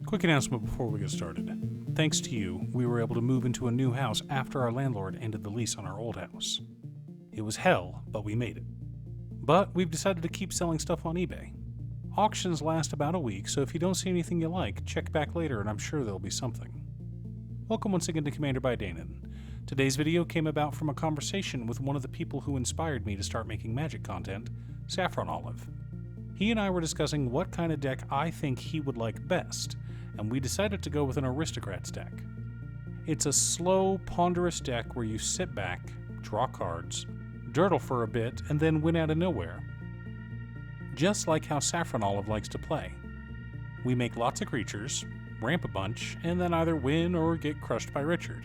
Quick announcement before we get started. Thanks to you, we were able to move into a new house after our landlord ended the lease on our old house. It was hell, but we made it. But we've decided to keep selling stuff on eBay. Auctions last about a week, so if you don't see anything you like, check back later and I'm sure there'll be something. Welcome once again to Commander by Danon. Today's video came about from a conversation with one of the people who inspired me to start making Magic content, Saffron. He and I were discussing what kind of deck I think he would like best, and we decided to go with an Aristocrats deck. It's a slow, ponderous deck where you sit back, draw cards, durdle for a bit, and then win out of nowhere. Just like how Saffron likes to play. We make lots of creatures, ramp a bunch, and then either win or get crushed by Richard.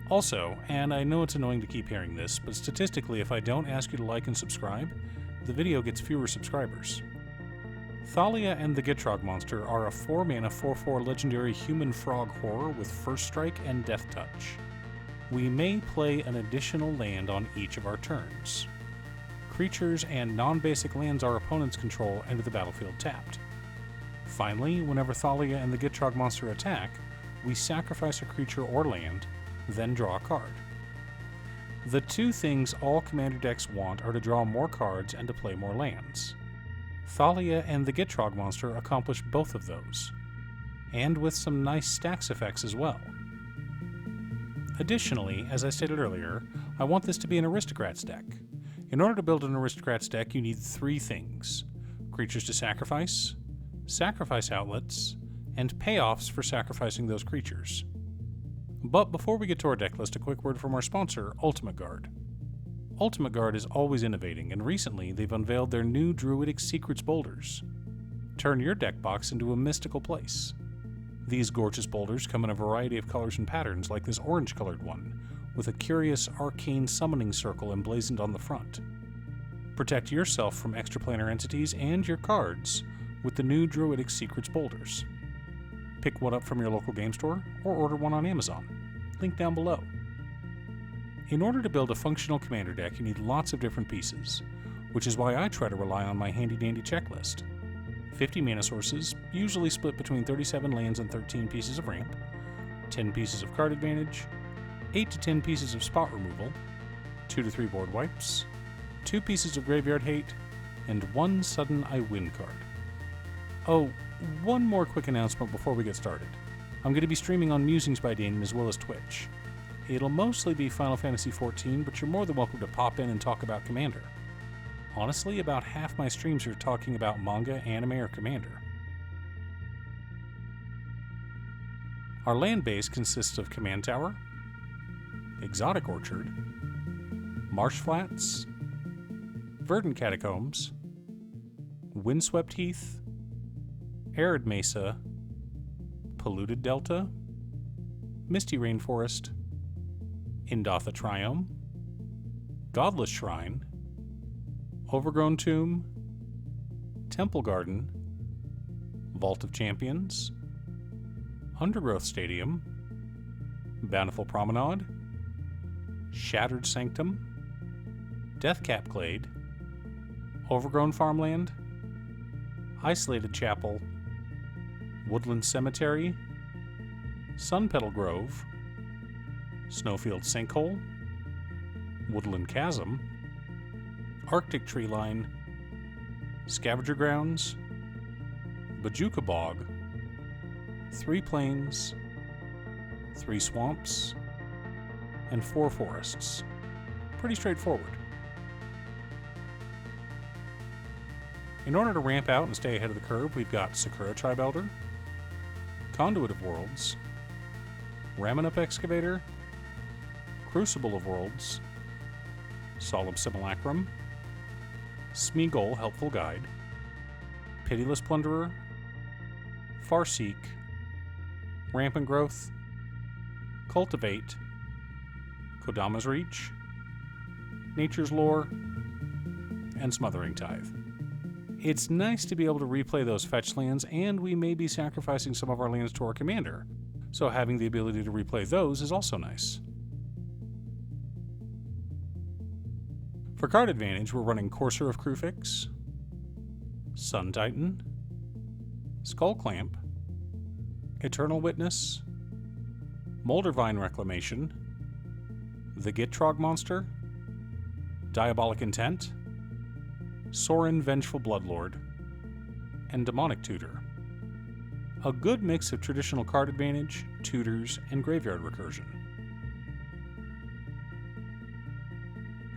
Also, and I know it's annoying to keep hearing this, but statistically if I don't ask you to like and subscribe, the video gets fewer subscribers. Thalia and the Gitrog monster are a 4-mana 4/4 legendary human frog horror with First Strike and Death Touch. We may play an additional land on each of our turns. Creatures and non-basic lands our opponents control enter the battlefield tapped. Finally, whenever Thalia and the Gitrog monster attack, we sacrifice a creature or land, then draw a card. The two things all commander decks want are to draw more cards and to play more lands. Thalia and the Gitrog monster accomplish both of those, and with some nice stacks effects as well. Additionally, as I stated earlier, I want this to be an Aristocrats deck. In order to build an Aristocrats deck, you need three things: creatures to sacrifice, sacrifice outlets, and payoffs for sacrificing those creatures. But before we get to our deck list, a quick word from our sponsor, Ultimate Guard. Ultimate Guard is always innovating, and recently they've unveiled their new Druidic Secrets boulders. Turn your deck box into a mystical place. These gorgeous boulders come in a variety of colors and patterns, like this orange-colored one, with a curious arcane summoning circle emblazoned on the front. Protect yourself from extraplanar entities and your cards with the new Druidic Secrets boulders. Pick one up from your local game store or order one on Amazon. Link down below. In order to build a functional commander deck, you need lots of different pieces, which is why I try to rely on my handy-dandy checklist. 50 mana sources, usually split between 37 lands and 13 pieces of ramp, 10 pieces of card advantage, 8 to 10 pieces of spot removal, 2 to 3 board wipes, 2 pieces of graveyard hate, and 1 sudden I win card. Oh, one more quick announcement before we get started. I'm going to be streaming on Musings by Danon as well as Twitch. It'll mostly be Final Fantasy XIV, but you're more than welcome to pop in and talk about Commander. Honestly, about half my streams are talking about manga, anime, or Commander. Our land base consists of Command Tower, Exotic Orchard, Marsh Flats, Verdant Catacombs, Windswept Heath, Arid Mesa, Polluted Delta, Misty Rainforest, Indotha Triome, Godless Shrine, Overgrown Tomb, Temple Garden, Vault of Champions, Undergrowth Stadium, Bountiful Promenade, Shattered Sanctum, Deathcap Glade, Overgrown Farmland, Isolated Chapel, Woodland Cemetery, Sunpetal Grove, Snowfield Sinkhole, Woodland Chasm, Arctic Tree Line, Scavenger Grounds, Bajuka Bog, 3 Plains, 3 Swamps, and 4 Forests. Pretty straightforward. In order to ramp out and stay ahead of the curve, we've got Sakura Tribe Elder, Conduit of Worlds, Ramanup Excavator, Crucible of Worlds, Solemn Simulacrum, Smeagol Helpful Guide, Pitiless Plunderer, Farseek, Rampant Growth, Cultivate, Kodama's Reach, Nature's Lore, and Smothering Tithe. It's nice to be able to replay those fetch lands, and we may be sacrificing some of our lands to our commander, so having the ability to replay those is also nice. For card advantage, we're running Courser of Crufix, Sun Titan, Skull Clamp, Eternal Witness, Moldervine Reclamation, the Gitrog Monster, Diabolic Intent, Sorin Vengeful Bloodlord, and Demonic Tutor. A good mix of traditional card advantage, tutors, and graveyard recursion.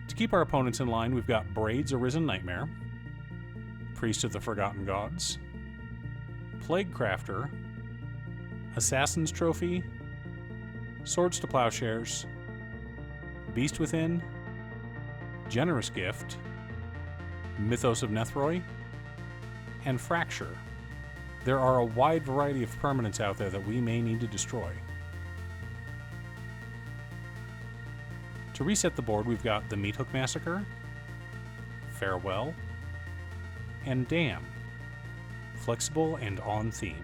To keep our opponents in line, we've got Braid's Arisen Nightmare, Priest of the Forgotten Gods, Plague Crafter, Assassin's Trophy, Swords to Plowshares, Beast Within, Generous Gift, Mythos of Nethroi, and Fracture. There are a wide variety of permanents out there that we may need to destroy. To reset the board, we've got the Meathook Massacre, Farewell, and Damn, flexible and on theme.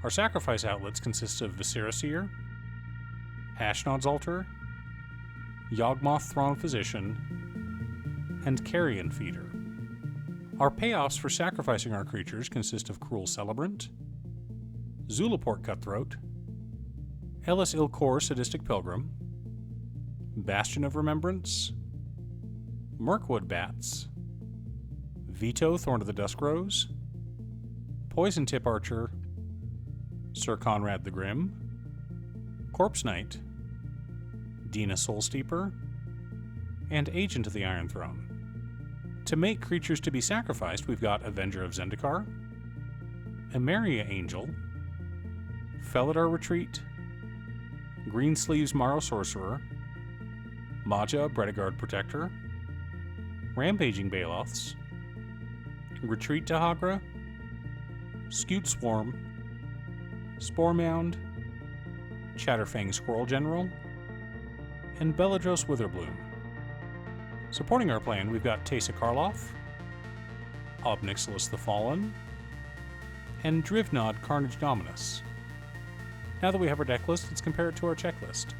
Our sacrifice outlets consist of Viscera Seer, Ashnod's Altar, Yawgmoth Thrawn Physician, and Carrion Feeder. Our payoffs for sacrificing our creatures consist of Cruel Celebrant, Zulaport Cutthroat, Ellis Ilkor Sadistic Pilgrim, Bastion of Remembrance, Mirkwood Bats, Veto Thorn of the Dusk Rose, Poison Tip Archer, Sir Conrad the Grim, Corpse Knight, Dina Soulsteeper, and Agent of the Iron Throne. To make creatures to be sacrificed, we've got Avenger of Zendikar, Emeria Angel, Felidar Retreat, Greensleeves Morrow Sorcerer, Maja Bredegard Protector, Rampaging Baloths, Retreat to Hagra, Scute Swarm, Spore Mound, Chatterfang Squirrel General, and Beladros Witherbloom. Supporting our plan, we've got Teysa Karloff, Obnixilis the Fallen, and Drivnod Carnage Dominus. Now that we have our deck list, let's compare it to our checklist.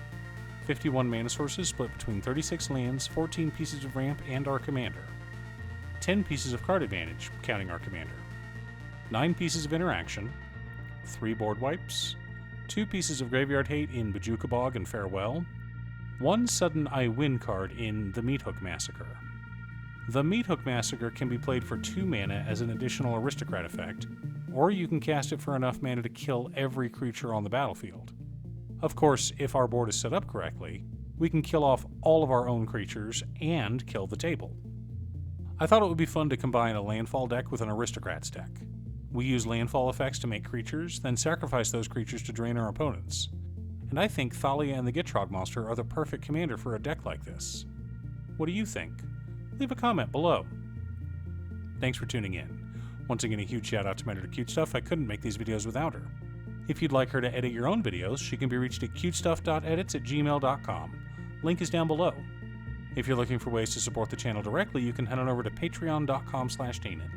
51 mana sources split between 36 lands, 14 pieces of ramp, and our commander. 10 pieces of card advantage, counting our commander. 9 pieces of interaction, 3 board wipes, 2 pieces of graveyard hate in Bojuka Bog and Farewell, 1 sudden I win card in the Meathook Massacre. The Meathook Massacre can be played for 2 mana as an additional Aristocrat effect, or you can cast it for enough mana to kill every creature on the battlefield. Of course, if our board is set up correctly, we can kill off all of our own creatures and kill the table. I thought it would be fun to combine a Landfall deck with an Aristocrats deck. We use Landfall effects to make creatures, then sacrifice those creatures to drain our opponents. And I think Thalia and the Gitrog Monster are the perfect commander for a deck like this. What do you think? Leave a comment below. Thanks for tuning in. Once again, a huge shout out to my editor Cutestuff. I couldn't make these videos without her. If you'd like her to edit your own videos, she can be reached at cutestuff.edits@gmail.com. Link is down below. If you're looking for ways to support the channel directly, you can head on over to patreon.com/Danon.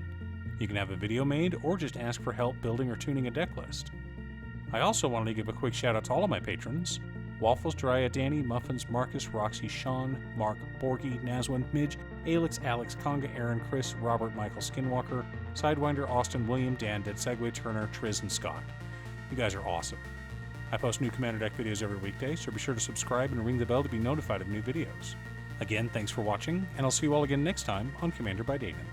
You can have a video made or just ask for help building or tuning a deck list. I also wanted to give a quick shout out to all of my patrons: Waffles, Jiraiya, Danny, Muffins, Marcus, Roxy, Sean, Mark, Borgie, Nazwin, Midge, Alex, Alex, Conga, Aaron, Chris, Robert, Michael, Skinwalker, Sidewinder, Austin, William, Dan, Dead Segway, Turner, Triz, and Scott. You guys are awesome. I post new Commander Deck videos every weekday, so be sure to subscribe and ring the bell to be notified of new videos. Again, thanks for watching, and I'll see you all again next time on Commander by Danon.